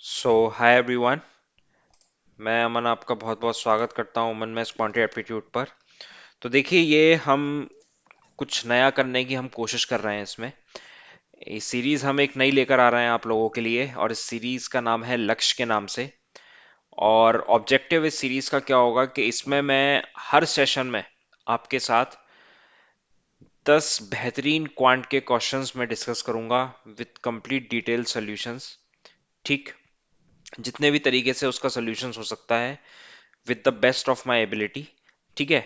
Hi everyone. मैं अमन आपका बहुत बहुत स्वागत करता हूं अमन में क्वांटिटी एप्टीट्यूड पर। तो देखिए, ये हम कुछ नया करने की हम कोशिश कर रहे हैं इसमें। इस सीरीज हम एक नई लेकर आ रहे हैं आप लोगों के लिए, और इस सीरीज का नाम है लक्ष्य के नाम से। और ऑब्जेक्टिव इस सीरीज का क्या होगा कि इसमें मैं हर सेशन में आपके साथ 10 बेहतरीन क्वांट के क्वेश्चंस में डिस्कस करूंगा विद कंप्लीट डिटेल सॉल्यूशंस। ठीक, जितने भी तरीके से उसका सॉल्यूशंस हो सकता है with the best of my ability. ठीक है,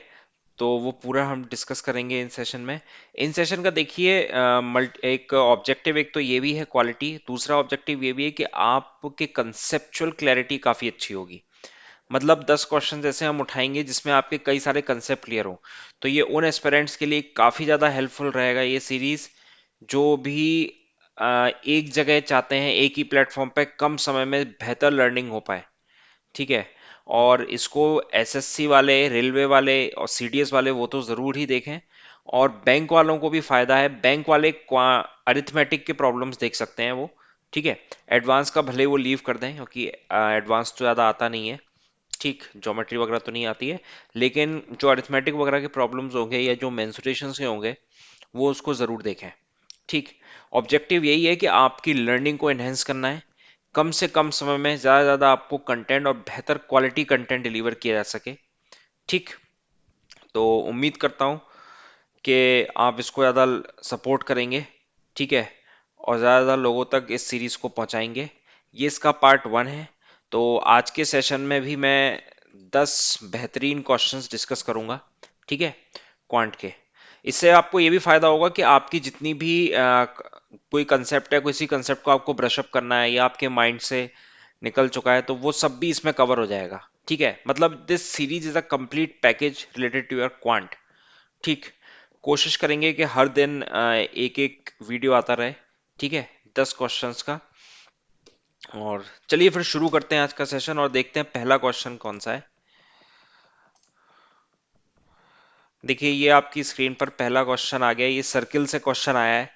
तो वो पूरा हम डिस्कस करेंगे इन सेशन में। इन सेशन का देखिए, एक ऑब्जेक्टिव एक तो ये भी है क्वालिटी, दूसरा ऑब्जेक्टिव ये भी है कि आपके कंसेप्चुअल क्लैरिटी काफी अच्छी होगी। मतलब 10 क्वेश्चन ऐसे हम उठाएंगे जिसमें आपके कई सारे कंसेप्ट क्लियर हो। तो ये उन एस्पिरेंट्स के लिए काफी ज्यादा हेल्पफुल रहेगा ये सीरीज, जो भी एक जगह चाहते हैं एक ही प्लेटफॉर्म पे कम समय में बेहतर लर्निंग हो पाए। ठीक है, और इसको एसएससी वाले, रेलवे वाले और सीडीएस वाले वो तो जरूर ही देखें। और बैंक वालों को भी फायदा है, बैंक वाले अरिथमेटिक के प्रॉब्लम्स देख सकते हैं वो। ठीक है, एडवांस का भले वो लीव कर दें क्योंकि एडवांस तो ज़्यादा आता नहीं है। ठीक, ज्योमेट्री वगैरह तो नहीं आती है, लेकिन जो अरिथमेटिक वगैरह के प्रॉब्लम्स होंगे या जो मेंसुरेशन के होंगे वो उसको ज़रूर देखें। ठीक, ऑब्जेक्टिव यही है कि आपकी लर्निंग को एनहेंस करना है, कम से कम समय में ज़्यादा से ज़्यादा आपको कंटेंट और बेहतर क्वालिटी कंटेंट डिलीवर किया जा सके। ठीक, तो उम्मीद करता हूँ कि आप इसको ज़्यादा सपोर्ट करेंगे। ठीक है, और ज़्यादा से ज़्यादा लोगों तक इस सीरीज़ को पहुँचाएंगे। ये इसका पार्ट 1 है। तो आज के सेशन में भी मैं 10 बेहतरीन क्वेश्चंस डिस्कस करूंगा। ठीक है, क्वांट के। इससे आपको ये भी फायदा होगा कि आपकी जितनी भी कोई कंसेप्ट है, किसी कंसेप्ट को आपको ब्रश अप करना है या आपके माइंड से निकल चुका है तो वो सब भी इसमें कवर हो जाएगा। ठीक है, मतलब this series is a complete package related to your quant. ठीक, कोशिश करेंगे कि हर दिन एक एक वीडियो आता रहे। ठीक है, 10 क्वेश्चंस का। और चलिए फिर शुरू करते हैं आज का सेशन और देखते हैं पहला क्वेश्चन कौन सा है। देखिए, ये आपकी स्क्रीन पर पहला क्वेश्चन आ गया, ये सर्किल से क्वेश्चन आया है।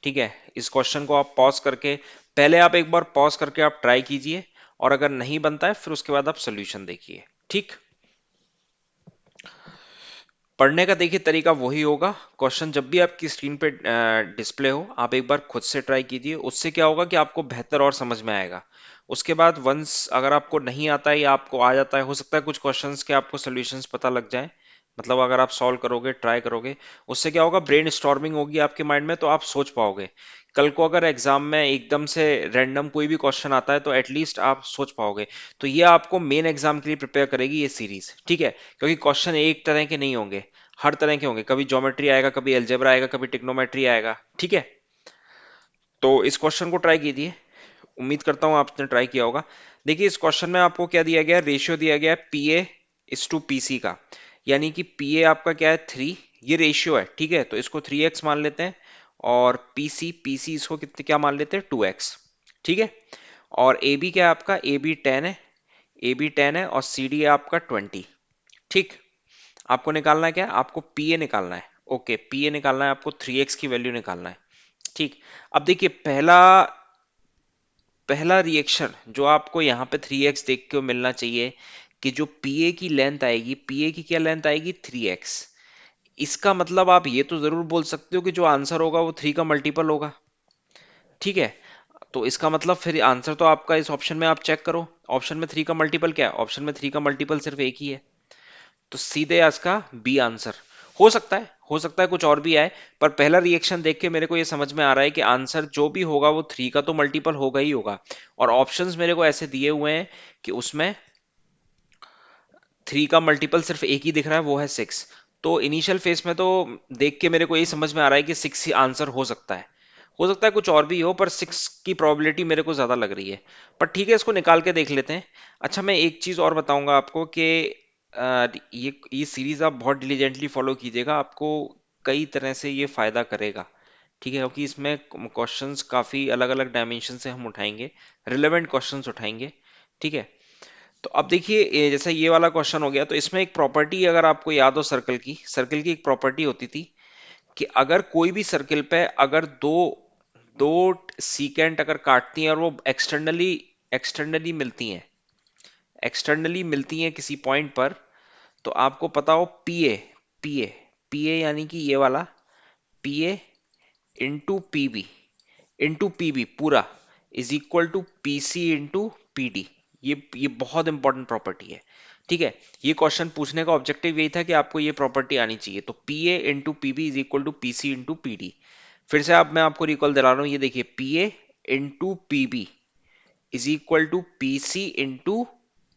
ठीक है, इस क्वेश्चन को आप पॉज करके, पहले आप एक बार पॉज करके आप ट्राई कीजिए, और अगर नहीं बनता है फिर उसके बाद आप सोल्यूशन देखिए। ठीक, पढ़ने का देखिए तरीका वही होगा। क्वेश्चन जब भी आपकी स्क्रीन पे डिस्प्ले हो आप एक बार खुद से ट्राई कीजिए, उससे क्या होगा कि आपको बेहतर और समझ में आएगा। उसके बाद वंस अगर आपको नहीं आता है या आपको आ जाता है, हो सकता है कुछ क्वेश्चंस के आपको सॉल्यूशंस पता लग जाए। मतलब अगर आप सॉल्व करोगे, ट्राई करोगे, उससे क्या होगा, ब्रेन स्टॉर्मिंग होगी आपके माइंड में, तो आप सोच पाओगे। कल को अगर एग्जाम में एकदम से रैंडम कोई भी क्वेश्चन आता है तो एटलीस्ट आप सोच पाओगे। तो ये आपको मेन एग्जाम के लिए प्रिपेयर करेगी ये सीरीज। ठीक है, क्योंकि क्वेश्चन एक तरह के नहीं होंगे, हर तरह के होंगे। कभी ज्योमेट्री आएगा, कभी अलजेब्रा आएगा, कभी ट्रिग्नोमेट्री आएगा। ठीक है, तो इस क्वेश्चन को ट्राई कीजिए, उम्मीद करता हूं आपने ट्राई किया होगा। देखिए, इस क्वेश्चन में आपको क्या दिया गया है, रेशियो दिया गया है पीए इस टू पीसी का। यानी कि पीए आपका क्या है, 3। ये रेशियो है, ठीक है, तो इसको 3x मान लेते हैं। और पीसी पीसी इसको कितने क्या मान लेते हैं, 2x। ठीक है, और ए बी क्या है आपका, ए बी 10 है, ए बी 10 है, और सी डी है आपका 20। ठीक, आपको निकालना है क्या, आपको पीए निकालना है। ओके, पीए निकालना है आपको, 3x की वैल्यू निकालना है। ठीक, अब देखिए, पहला पहला रिएक्शन जो आपको यहाँ पे 3x देख के मिलना चाहिए कि जो पीए की लेंथ आएगी, पीए की क्या लेंथ आएगी, 3x। इसका मतलब आप ये तो जरूर बोल सकते हो कि जो आंसर होगा वो 3 का मल्टीपल होगा। ठीक है, तो इसका मतलब फिर आंसर तो आपका इस ऑप्शन में आप चेक करो, ऑप्शन में 3 का मल्टीपल क्या है, ऑप्शन में 3 का मल्टीपल सिर्फ एक ही है। तो सीधे इसका बी आंसर। हो सकता है कुछ और भी आए, पर पहला रिएक्शन देख के मेरे को ये समझ में आ रहा है कि आंसर जो भी होगा वो 3 का तो मल्टीपल होगा ही होगा। और ऑप्शंस मेरे को ऐसे दिए हुए हैं कि उसमें 3 का मल्टीपल सिर्फ एक ही दिख रहा है, वो है 6। तो इनिशियल फेस में तो देख के मेरे को यही समझ में आ रहा है कि 6 ही आंसर हो सकता है। हो सकता है कुछ और भी हो, पर 6 की प्रोबेबिलिटी मेरे को ज्यादा लग रही है। पर ठीक है, इसको निकाल के देख लेते हैं। अच्छा, मैं एक चीज और बताऊंगा आपको कि ये सीरीज आप बहुत डिलीजेंटली फॉलो कीजिएगा, आपको कई तरह से ये फायदा करेगा। ठीक है, क्योंकि इसमें क्वेश्चंस काफी अलग अलग डायमेंशन से हम उठाएंगे, रिलेवेंट क्वेश्चंस उठाएंगे। ठीक है, तो अब देखिए, जैसे ये वाला क्वेश्चन हो गया, तो इसमें एक प्रॉपर्टी अगर आपको याद हो, सर्कल की एक प्रॉपर्टी होती थी कि अगर कोई भी सर्कल पे अगर दो दो सीकेंट अगर काटती हैं और वो एक्सटर्नली एक्सटर्नली मिलती हैं, एक्सटर्नली मिलती हैं किसी पॉइंट पर, तो आपको पता हो पी ए पी ए यानी कि ये वाला पी ए इंटू पीबी पूरा is equal to PC into PD. ये बहुत इंपॉर्टेंट प्रॉपर्टी है। ठीक है, ये क्वेश्चन पूछने का ऑब्जेक्टिव यही था कि आपको ये प्रॉपर्टी आनी चाहिए। तो P A into PB is equal to PC into PD. फिर से आप मैं आपको रिकॉल दिला रहा हूं, ये देखिए P A into PB is equal to P C into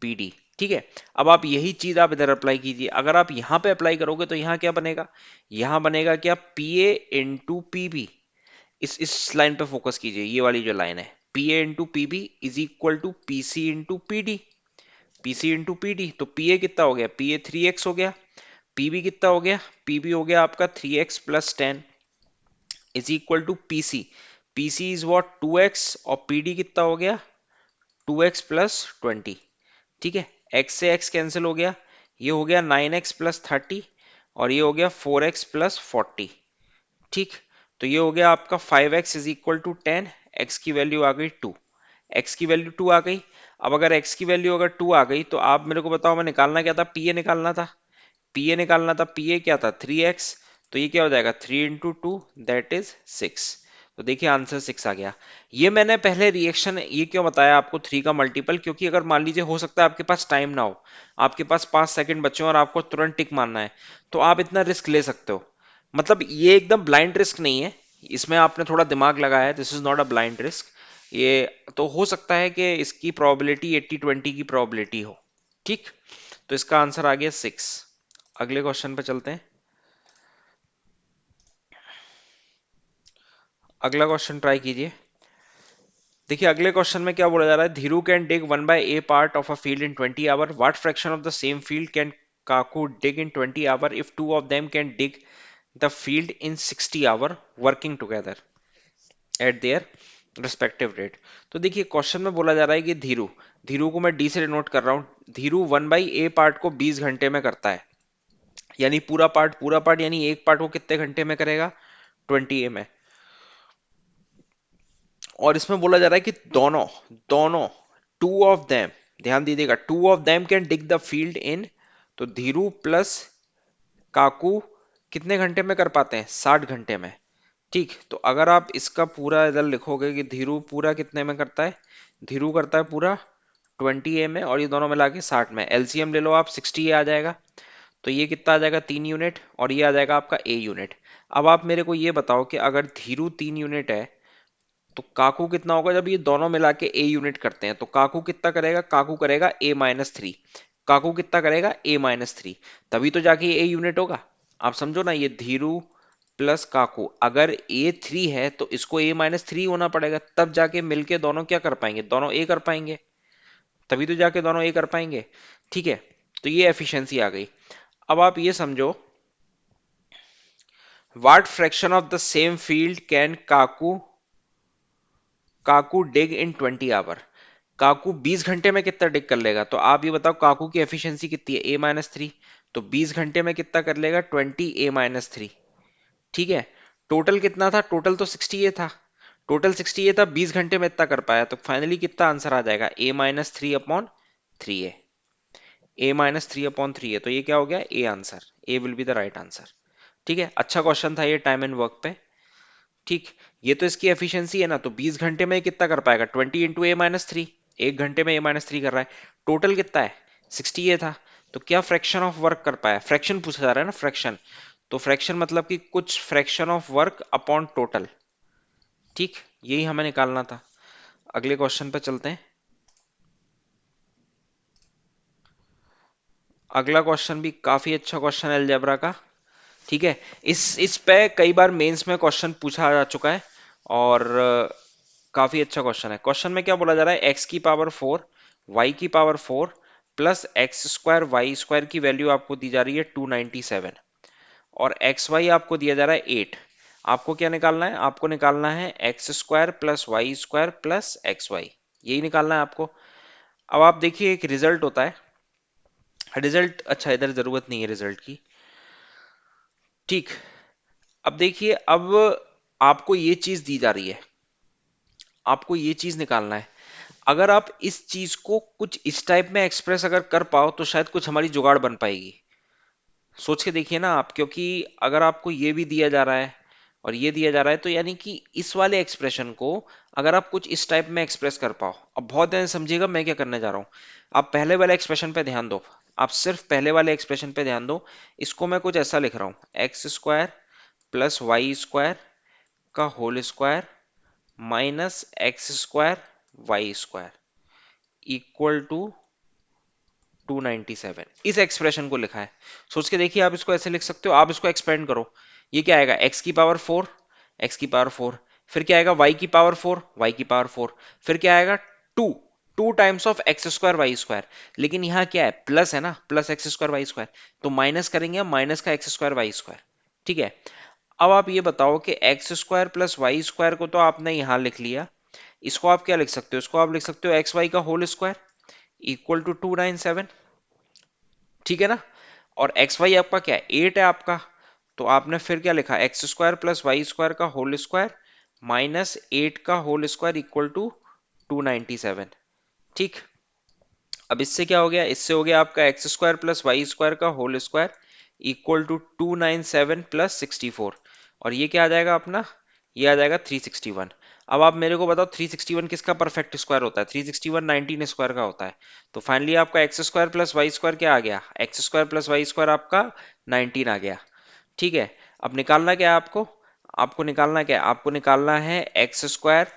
P D. ठीक है, अब आप यही चीज आप इधर अप्लाई कीजिए। अगर आप यहां पे अप्लाई करोगे तो यहां क्या बनेगा, यहां बनेगा क्या, P A into P B. इस लाइन पे फोकस कीजिए, ये वाली जो लाइन है, P A into P B is equal to P C into P D. P C into P D, तो पी ए कितना हो गया, पी ए 3x हो गया, पी बी कितना हो गया, पी बी हो गया आपका 3x plus 10 is equal to P C. P C is what 2x, और पी डी कितना हो गया 2x प्लस 20। ठीक है, x से x कैंसिल हो गया, ये हो गया 9x प्लस 30, और ये हो गया 4x प्लस 40। ठीक, तो ये हो गया आपका 5x is equal to 10, x की वैल्यू आ गई 2, x की वैल्यू 2 आ गई। अब अगर x की वैल्यू अगर 2 आ गई तो आप मेरे को बताओ, मैं निकालना क्या था, पी ए निकालना था। पी ए निकालना था, पी ए क्या था 3x, तो ये क्या हो जाएगा 3 इंटू 2 दैट इज 6। तो देखिए आंसर 6 आ गया। ये मैंने पहले रिएक्शन ये क्यों बताया आपको 3 का मल्टीपल, क्योंकि अगर मान लीजिए हो सकता है आपके पास टाइम ना हो, आपके पास 5 सेकंड बचे हो और आपको तुरंत टिक मारना है, तो आप इतना रिस्क ले सकते हो। मतलब ये एकदम ब्लाइंड रिस्क नहीं है, इसमें आपने थोड़ा दिमाग लगाया है, this is not a blind risk. ये तो हो सकता है कि इसकी प्रोबेबिलिटी 80-20 की प्रोबेबिलिटी हो। ठीक, तो इसका आंसर आ गया 6। अगले क्वेश्चन पे चलते हैं। अगला क्वेश्चन ट्राई कीजिए। देखिए अगले क्वेश्चन में क्या बोला जा रहा है, Dheeru can dig 1/a part of a field in 20 hour, what fraction of the same field can Kaku dig in 20 hour if two of them can dig the field in 60 hour working together at their respective rate. तो देखिए question में बोला जा रहा है कि धीरू, धीरू को मैं डी से डिनोट कर रहा हूं, धीरू 1/a पार्ट को 20 घंटे में करता है, यानी पूरा पार्ट यानी एक पार्ट को कितने घंटे में करेगा 20a में। और इसमें बोला जा रहा है कि दोनों दोनों टू ऑफ देम, ध्यान दीजिएगा, to of them can dig the field इन, तो धीरू प्लस काकू कितने घंटे में कर पाते हैं 60 घंटे में। ठीक, तो अगर आप इसका पूरा इधर लिखोगे कि धीरू पूरा कितने में करता है, धीरू करता है पूरा 20a में, और ये दोनों मिला के 60 में, एलसीएम ले लो आप 60a आ जाएगा। तो ये कितना आ जाएगा 3 यूनिट, और ये आ जाएगा आपका a यूनिट। अब आप मेरे को ये बताओ कि अगर धीरू 3 यूनिट है तो काकू कितना होगा, जब ये दोनों मिला के ए यूनिट करते हैं तो काकू कितना करेगा, काकू करेगा a-3। काकू कितना करेगा a-3, तभी तो जाके ये ए यूनिट होगा। आप समझो ना, ये धीरू प्लस काकू, अगर a 3 है तो इसको a-3 होना पड़ेगा, तब जाके मिलके दोनों क्या कर पाएंगे, दोनों ए कर पाएंगे, तभी तो जाके दोनों ए कर पाएंगे। ठीक है, तो ये एफिशिएंसी आ गई। अब आप ये समझो, what fraction of the same field can काकू काकू डिग इन 20 आवर। काकू 20 घंटे में कितना डिग कर लेगा, तो आप ये बताओ काकू की एफिशिएंसी कितनी है a-3, तो 20 घंटे में कितना कर लेगा 20a-3। ठीक है, टोटल कितना था, टोटल तो 60 था, टोटल 60 था, 20 घंटे में इतना कर पाया, तो फाइनली कितना आंसर आ जाएगा a-3/3a, a-3/3a, तो ये क्या हो गया A answer, A will be the right answer. ठीक है, अच्छा क्वेश्चन था ये टाइम एंड वर्क पे। ठीक, ये तो इसकी एफिशिएंसी है ना, तो 20 घंटे में कितना कर पाएगा 20 इंटू a-3, 1 घंटे में a-3 कर रहा है, टोटल कितना है 60 ये था, तो क्या फ्रैक्शन ऑफ वर्क कर पाया, फ्रैक्शन पूछा जा रहा है ना, फ्रैक्शन, तो फ्रैक्शन मतलब कि कुछ fraction of work upon total. ठीक, यही हमें निकालना था। अगले क्वेश्चन पे चलते हैं। अगला क्वेश्चन भी काफी अच्छा क्वेश्चन है अलजेब्रा का। ठीक है, इस पे कई बार मेंस में क्वेश्चन पूछा जा चुका है, और काफी अच्छा क्वेश्चन है। क्वेश्चन में क्या बोला जा रहा है, एक्स की पावर 4 वाई की power 4 plus X square Y square की वैल्यू आपको दी जा रही है 297, और एक्स वाई आपको दिया जा रहा है 8। आपको क्या निकालना है, आपको निकालना है X square plus Y square plus X Y, यही निकालना है आपको। अब आप देखिए एक रिजल्ट होता है, रिजल्ट, अच्छा इधर जरूरत नहीं है रिजल्ट की। ठीक, अब देखिए, अब आपको ये चीज दी जा रही है, आपको ये चीज निकालना है। अगर आप इस चीज को कुछ इस टाइप में एक्सप्रेस अगर कर पाओ तो शायद कुछ हमारी जुगाड़ बन पाएगी। सोच के देखिए ना आप, क्योंकि अगर आपको ये भी दिया जा रहा है और ये दिया जा रहा है, तो यानी कि इस वाले एक्सप्रेशन को अगर आप कुछ इस टाइप में एक्सप्रेस कर पाओ। अब बहुत ध्यान से समझिएगा मैं क्या करने जा रहा हूं। आप पहले वाले एक्सप्रेशन पे ध्यान दो। आप सिर्फ पहले वाले एक्सप्रेशन पे ध्यान दो। इसको मैं कुछ ऐसा लिख रहा हूं, x square plus Y square का whole square minus x square Y square equal to 297। इस एक्सप्रेशन को लिखा है। सोच के देखिए, आप इसको ऐसे लिख सकते हो, आप इसको एक्सपेंड करो। ये क्या आएगा, एक्स की पावर 4, एक्स की पावर 4, फिर क्या आएगा वाई की पावर 4, वाई की पावर 4, फिर क्या आएगा 2, 2 times of X square Y square. लेकिन यहाँ क्या है, प्लस है ना, plus X square Y square, तो माइनस करेंगे हम माइनस का एक्स स्क्वायर वाई स्क्वायर। ठीक है। अब आप ये बताओ कि X square plus Y square को तो आपने यहां लिख लिया, इसको आप क्या लिख सकते हो, इसको आप लिख सकते हो एक्स वाई का होल स्क्वायर इक्वल टू 297। ठीक है ना। और एक्स वाई आपका क्या है, 8 है आपका। तो आपने फिर क्या लिखा, X square plus Y square का होल स्क्वायर माइनस 8 का होल स्क्वायर इक्वल टू 297। ठीक। अब इससे क्या हो गया, इससे हो गया आपका x square plus Y square का whole square equal to 297 plus 64। और ये क्या आ जाएगा अपना, ये आ जाएगा 361। अब आप मेरे को बताओ 361 किसका परफेक्ट स्क्वायर होता है, 361 19 स्क्वायर का होता है। तो फाइनली आपका x square plus Y square क्या आ गया, X square plus Y square आपका 19 आ गया। ठीक है। अब निकालना क्या है आपको, आपको निकालना क्या है, आपको निकालना है X square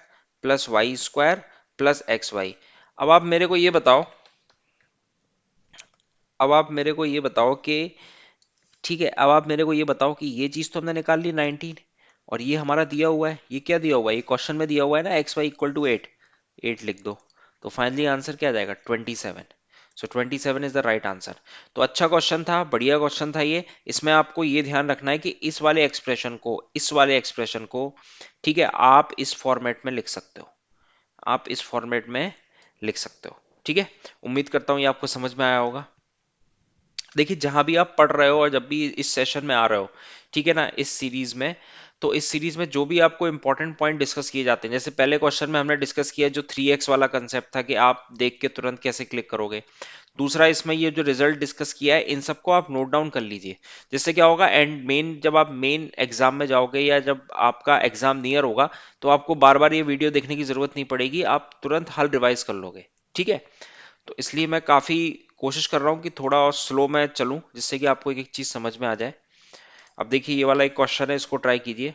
plus Y square plus X Y. अब आप मेरे को ये बताओ, अब आप मेरे को ये बताओ कि, ठीक है, अब आप मेरे को ये बताओ कि ये चीज तो हमने निकाल ली 19, और ये हमारा दिया हुआ है, ये क्या दिया हुआ है, ये क्वेश्चन में दिया हुआ है ना एक्स वाई इक्वल टू 8, 8 लिख दो। तो फाइनली आंसर क्या आ जाएगा, 27। सो 27 इज द राइट आंसर। तो अच्छा क्वेश्चन था, बढ़िया क्वेश्चन था ये। इसमें आपको ये ध्यान रखना है कि इस वाले एक्सप्रेशन को, इस वाले एक्सप्रेशन को, ठीक है, आप इस फॉर्मेट में लिख सकते हो, आप इस फॉर्मेट में लिख सकते हो। ठीक है। उम्मीद करता हूँ ये आपको समझ में आया होगा। देखिए जहां भी आप पढ़ रहे हो और जब भी इस सेशन में आ रहे हो, ठीक है ना, इस सीरीज में, तो इस सीरीज में जो भी आपको इंपॉर्टेंट पॉइंट डिस्कस किए जाते हैं, जैसे पहले क्वेश्चन में हमने डिस्कस किया जो 3x वाला कंसेप्ट था कि आप देख के तुरंत कैसे क्लिक करोगे। दूसरा, इसमें ये जो रिजल्ट डिस्कस किया है इन सबको आप नोट डाउन कर लीजिए। जिससे क्या होगा, एंड मेन जब आप मेन एग्जाम में जाओगे या जब आपका एग्जाम नियर होगा, तो आपको बार बार ये वीडियो देखने की जरूरत नहीं पड़ेगी, आप तुरंत हल रिवाइज कर लोगे। ठीक है। तो इसलिए मैं काफी कोशिश कर रहा हूँ कि थोड़ा और स्लो में चलूं, जिससे कि आपको एक एक चीज समझ में आ जाए। अब देखिए ये वाला एक क्वेश्चन है, इसको ट्राई कीजिए।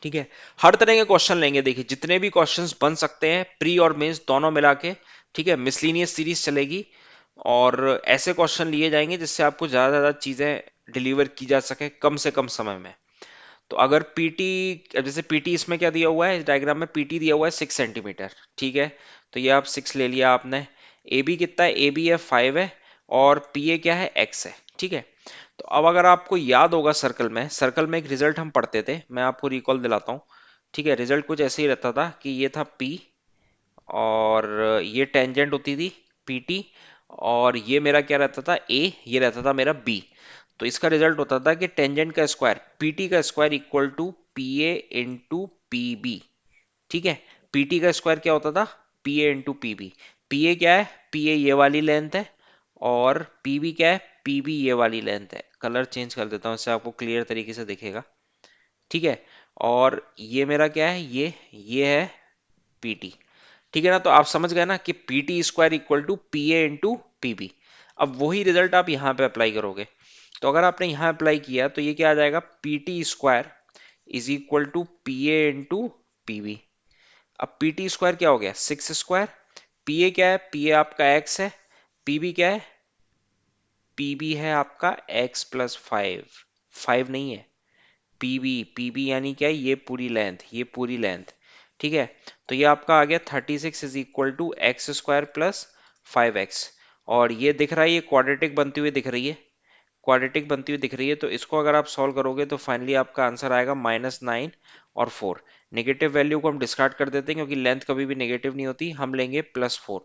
ठीक है। हर तरह के क्वेश्चन लेंगे, देखिए जितने भी क्वेश्चंस बन सकते हैं प्री और मेंस दोनों मिला के। ठीक है, मिसलीनियस सीरीज चलेगी, और ऐसे क्वेश्चन लिए जाएंगे जिससे आपको ज्यादा से ज्यादा चीजें डिलीवर की जा सके कम से कम समय में। तो अगर पीटी, जैसे पीटी इसमें क्या दिया हुआ है, इस डायग्राम में पीटी दिया हुआ है 6 सेंटीमीटर। ठीक है। तो ये आप 6 ले लिया आपने। ए बी कितना है, ए बी है 5 है, और पी ए क्या है, एक्स है। ठीक है। तो अब अगर आपको याद होगा, सर्कल में एक रिजल्ट हम पढ़ते थे, मैं आपको रिकॉल दिलाता हूँ। ठीक है। रिजल्ट कुछ ऐसे ही रहता था कि ये था पी, और ये टेंजेंट होती थी पीटी, और ये मेरा क्या रहता था ए, ये रहता था मेरा बी। तो इसका रिजल्ट होता था कि टेंजेंट का स्क्वायर पीटी का square equal to P A into P B. ठीक है। पीटी का स्क्वायर क्या होता था, P A into P B. P A क्या है, पी ए ये वाली लेंथ है, और पी बी क्या है, पी बी ये वाली लेंथ है। कलर चेंज कर देता हूँ, इससे आपको क्लियर तरीके से दिखेगा। ठीक है। और ये मेरा क्या है, ये है पीटी। ठीक है ना। तो आप समझ गए ना कि P T square equal to P A into P B. अब वही रिजल्ट आप यहाँ पे अप्लाई करोगे। तो अगर आपने यहाँ अप्लाई किया तो ये क्या आ जाएगा, P T square is equal to P A into P B. अब पी टी स्क्वायर क्या हो गया, 6 स्क्वायर। पी ए क्या है, पी ए आपका एक्स है, पी बी क्या है, पी बी है आपका एक्स प्लस 5, 5 नहीं है, पीबी, पीबी यानी क्या है, ये पूरी लेंथ, ये पूरी लेंथ। ठीक है। तो ये आपका आ गया 36 is equal to X square plus 5x। और ये दिख रहा है, ये क्वाड्रेटिक बनती हुई दिख रही है, क्वाड्रेटिक बनती हुई दिख रही है। तो इसको अगर आप सॉल्व करोगे तो फाइनली आपका आंसर आएगा -9 और 4। नेगेटिव वैल्यू को हम डिस्कार्ड कर देते हैं, क्योंकि लेंथ कभी भी नेगेटिव नहीं होती, हम लेंगे +4।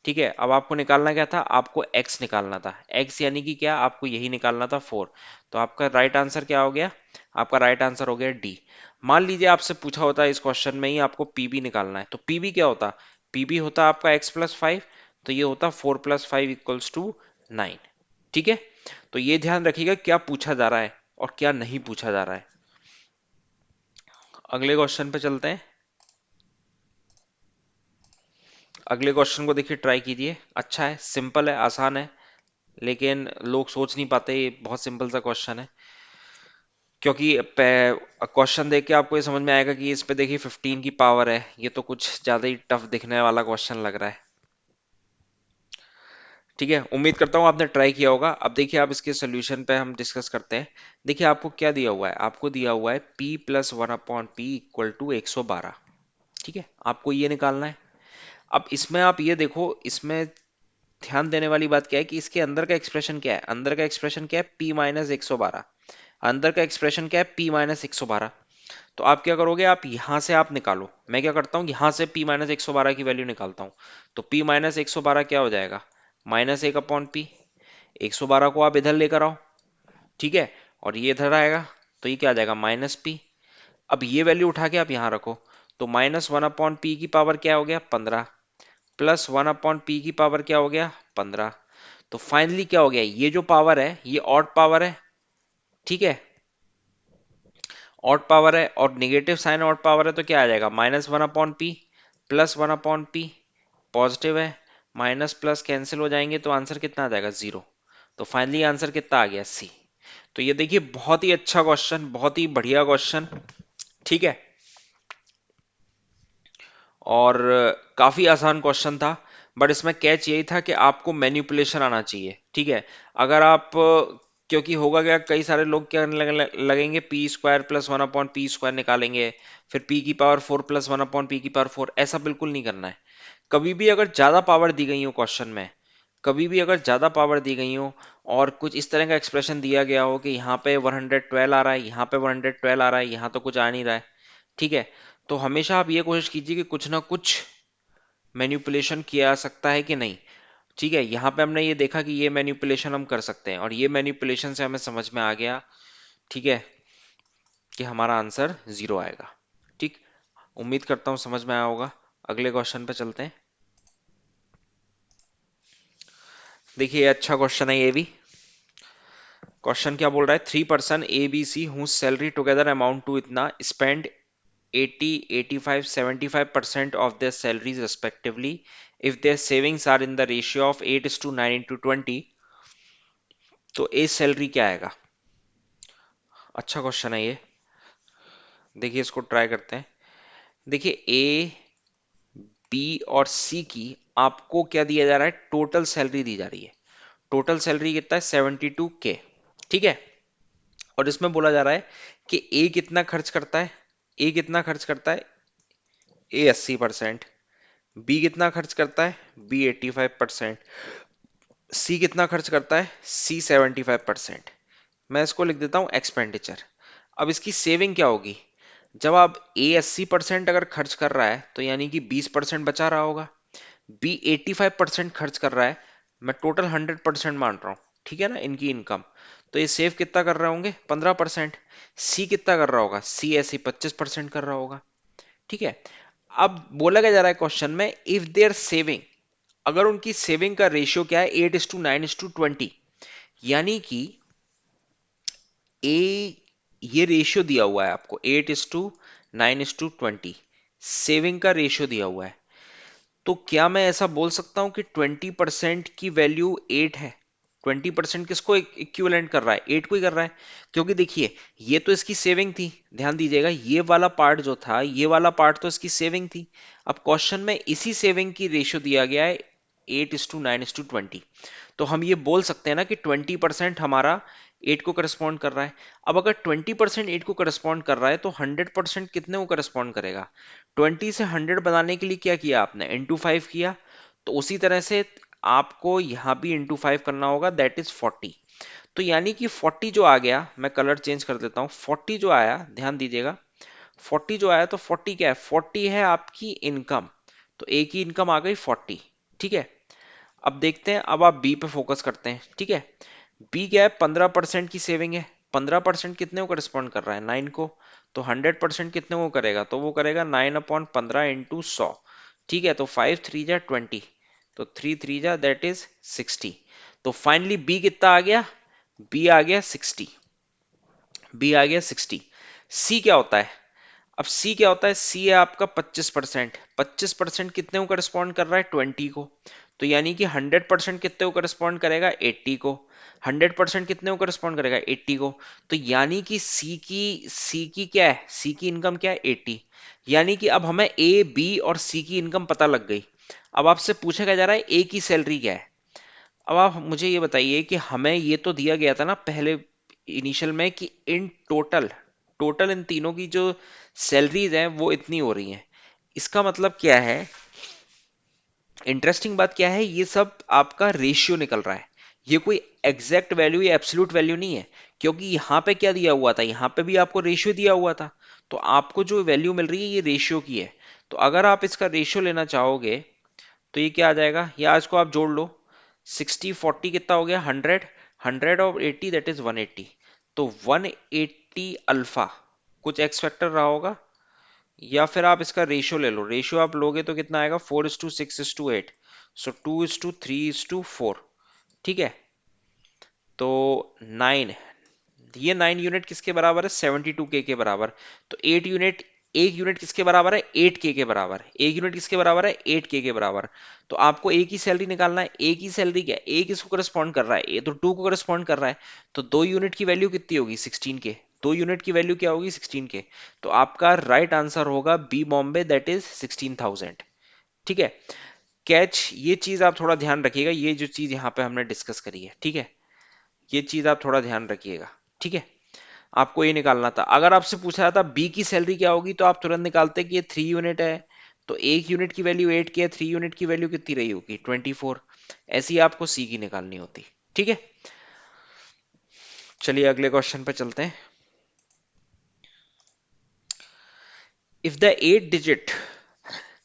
ठीक है। अब आपको निकालना क्या था, आपको x निकालना था, x यानी कि क्या, आपको यही निकालना था 4। तो आपका राइट आंसर क्या हो गया, आपका राइट आंसर हो गया डी। मान लीजिए आपसे पूछा होता है इस क्वेश्चन में ही आपको पीबी निकालना है, तो पीबी क्या होता, पी भी होता आपका x+5, तो ये होता 4+5 = 9। ठीक है, तो ये ध्यान रखिएगा क्या पूछा जा रहा है और क्या नहीं पूछा जा रहा है। अगले क्वेश्चन पे चलते हैं। अगले क्वेश्चन को देखिए, ट्राई कीजिए। अच्छा है, सिंपल है, आसान है, लेकिन लोग सोच नहीं पाते, ये बहुत सिंपल सा क्वेश्चन है। क्योंकि क्वेश्चन देख के आपको ये समझ में आएगा कि इस पे देखिए 15 की पावर है, ये तो कुछ ज्यादा ही टफ दिखने वाला क्वेश्चन लग रहा है। ठीक है, उम्मीद करता हूँ आपने ट्राई किया होगा। अब देखिए, आप इसके सोल्यूशन पे हम डिस्कस करते हैं। देखिए, आपको क्या दिया हुआ है, आपको दिया हुआ है p+1/p = 112। ठीक है, आपको ये निकालना है। अब इसमें आप ये देखो, इसमें ध्यान देने वाली बात क्या है कि इसके अंदर का एक्सप्रेशन क्या है, अंदर का एक्सप्रेशन क्या है, p-112। अंदर का एक्सप्रेशन क्या है, p-112। तो आप क्या करोगे, आप यहां से आप निकालो। मैं क्या करता हूं, यहां से p-112 की वैल्यू निकालता हूं। तो p-112 क्या हो जाएगा, -1/p। 112 को आप इधर लेकर आओ, ठीक है, और ये इधर आएगा, तो ये क्या आ जाएगा, -p। अब ये वैल्यू उठा के आप यहां रखो, तो -1/p की पावर क्या हो गया, 15, +1/p की पावर क्या हो गया, 15। तो फाइनली क्या हो गया, ये जो पावर है ये ऑड पावर है। ठीक है, ऑड पावर है और निगेटिव साइन ऑड पावर है, तो क्या आ जाएगा, -1/p +1/p। पॉजिटिव है, माइनस प्लस कैंसिल हो जाएंगे, तो आंसर कितना आ जाएगा, 0। तो फाइनली आंसर कितना आ गया, सी। तो ये देखिए, बहुत ही अच्छा क्वेश्चन, बहुत ही बढ़िया क्वेश्चन। ठीक है, और काफी आसान क्वेश्चन था, बट इसमें कैच यही था कि आपको मैनिपुलेशन आना चाहिए। ठीक है, अगर आप क्योंकि होगा क्या, कई सारे लोग क्या करने लगेंगे, p² + 1/p² निकालेंगे, फिर p⁴ +1/p⁴ ऐसा बिल्कुल नहीं करना है। कभी भी अगर ज्यादा पावर दी गई हो क्वेश्चन में, कभी भी अगर ज्यादा पावर दी गई हो और कुछ इस तरह का एक्सप्रेशन दिया गया हो कि यहाँ पे 112 आ रहा है, यहाँ पे 112 आ रहा है, यहाँ तो कुछ आ नहीं रहा है, ठीक है, तो हमेशा आप ये कोशिश कीजिए कि कुछ ना कुछ मैनिपुलेशन किया जा सकता है कि नहीं। ठीक है, यहाँ पे हमने ये देखा कि ये मैनिपुलेशन हम कर सकते हैं, और ये मैनिपुलेशन से हमें समझ में आ गया, ठीक है, कि हमारा आंसर 0 आएगा। ठीक, उम्मीद करता हूँ समझ में आया होगा। अगले क्वेश्चन पे चलते हैं। देखिए, ये अच्छा क्वेश्चन है ये भी। क्वेश्चन क्या बोल रहा है, 3 person A B C who salary together amount to इतना spend 80, 85, 75% of their salaries respectively if their savings are in the ratio of 8:9:20। तो ए सैलरी क्या आएगा। अच्छा क्वेश्चन है ये, देखिए इसको ट्राई करते हैं। देखिए, ए बी और सी की आपको क्या दिया जा रहा है, टोटल सैलरी दी जा रही है। टोटल सैलरी कितना है, 72K। ठीक है, और इसमें बोला जा रहा है कि ए कितना खर्च करता है, ए कितना खर्च करता है, ए 80%। बी कितना खर्च करता है, बी 85%। सी कितना खर्च करता है, सी 75%। मैं इसको लिख देता हूं एक्सपेंडिचर। अब इसकी सेविंग क्या होगी, जब आप ए 80% अगर खर्च कर रहा है, तो यानी कि 20% बचा रहा होगा। बी 85% खर्च कर रहा है, मैं टोटल 100% मान रहा हूं, ठीक है ना, इनकी इनकम। तो ये सेव कितना कर रहे होंगे, 15%। सी कितना कर रहा होगा, सी ऐसे 25% कर रहा होगा। ठीक है, अब बोला क्या जा रहा है क्वेश्चन में, इफ देयर सेविंग, अगर उनकी सेविंग का रेशियो क्या है, 8:9:20, यानी कि ए, ये रेशियो दिया हुआ है आपको, 8:9:20 सेविंग का रेशियो दिया हुआ है। तो क्या मैं ऐसा बोल सकता हूं कि 20% की वैल्यू 8 है। 20% किसको इक्विवेलेंट कर रहा है, 8 को ही कर रहा है। क्योंकि देखिए, ये तो इसकी सेविंग थी, ध्यान दीजिएगा, ये वाला पार्ट जो था, ये वाला पार्ट तो इसकी सेविंग थी। अब क्वेश्चन में इसी सेविंग की रेशियो दिया गया है 8:9:20। तो हम ये बोल सकते हैं ना कि 20% हमारा 8 को करस्पॉन्ड कर रहा है। अब अगर 20% 8 को करस्पॉन्ड कर रहा है, तो 100% कितने को करस्पॉन्ड करेगा, 20 से 100 बनाने के लिए क्या किया आपने, इंटू 5 किया। तो उसी तरह से आपको यहां भी इंटू 5 करना होगा, दैट इज 40। तो यानी कि 40 जो आ गया, मैं कलर चेंज कर देता हूं, 40 जो आया, ध्यान दीजिएगा, 40 जो आया, तो 40 क्या है, 40 है आपकी इनकम। तो ए की इनकम आ गई 40। ठीक है, अब देखते हैं, अब आप बी पे फोकस करते हैं। ठीक है, बी क्या है, 15% की सेविंग है। 15% कितने को करस्पॉन्ड कर रहा है, 9 को। तो 100% कितने को करेगा, तो वो करेगा 9/15 × 100। ठीक है, तो 5 3 जा 20, तो 3 3 जा दैट इज 60। तो फाइनली बी कितना आ गया? बी आ गया 60। बी आ गया 60। सी क्या होता है? अब सी क्या होता है? सी है आपका 25%। 25% कितने को करस्पॉन्ड कर रहा है? 20 को। तो यानी कि 100% कितने को करस्पॉन्ड करेगा? 80 को। 100% कितने को करस्पॉन्ड करेगा? 80 को। तो यानी कि सी की क्या है? सी की इनकम क्या है? 80। यानी कि अब हमें ए बी और सी की इनकम पता लग गई। अब आपसे पूछा जा रहा है ए की सैलरी क्या है। अब आप मुझे ये बताइए कि हमें ये तो दिया गया था ना पहले इनिशियल में कि इन टोटल, टोटल इन तीनों की जो सैलरीज हैं वो इतनी हो रही हैं। इसका मतलब क्या है? इंटरेस्टिंग बात क्या है, ये सब आपका रेशियो निकल रहा है। ये कोई एग्जैक्ट वैल्यू या एब्सोल्यूट वैल्यू नहीं है, क्योंकि यहाँ पे क्या दिया हुआ था? यहाँ पे भी आपको रेशियो दिया हुआ था। तो आपको जो वैल्यू मिल रही है ये रेशियो की है। तो अगर आप इसका रेशियो लेना चाहोगे तो ये क्या आ जाएगा? या इसको आप जोड़ लो। 60 40 कितना हो गया? 100। 100 और 80 दैट इज 180। तो 180 अल्फा कुछ एक्स फैक्टर रहा होगा। या फिर आप इसका रेशियो ले लो। रेशियो आप लोगे तो कितना आएगा? 4:6:8। सो 2:3:4। ठीक है, तो 9, ये 9 यूनिट किसके बराबर है? 72K के बराबर। तो 8 यूनिट, एक यूनिट किसके बराबर है? 8K के बराबर। एक यूनिट किसके बराबर है? 8K के बराबर। तो आपको ए की सैलरी निकालना है। ए की सैलरी क्या है? ए किसको करस्पॉन्ड कर रहा है? ए तो 2 को करस्पॉन्ड कर रहा है। तो 2 यूनिट की वैल्यू कितनी होगी? 16K। 2 यूनिट की वैल्यू क्या होगी? 16K। तो आपका राइट आंसर होगा बी बॉम्बे दैट इज 16,000। ठीक है, कैच ये चीज आप थोड़ा ध्यान रखिएगा, ये जो चीज यहाँ पे हमने डिस्कस करी है। ठीक है, ये चीज आप थोड़ा ध्यान रखिएगा। ठीक है, आपको ये निकालना था। अगर आपसे पूछा जाता बी की सैलरी क्या होगी तो आप तुरंत निकालते कि ये 3 यूनिट है। तो एक यूनिट की वैल्यू 8 की है, 3 यूनिट की वैल्यू कितनी रही होगी? 24। ऐसी आपको सी की निकालनी होती। ठीक है, चलिए अगले क्वेश्चन पे चलते हैं। इफ द 8 डिजिट,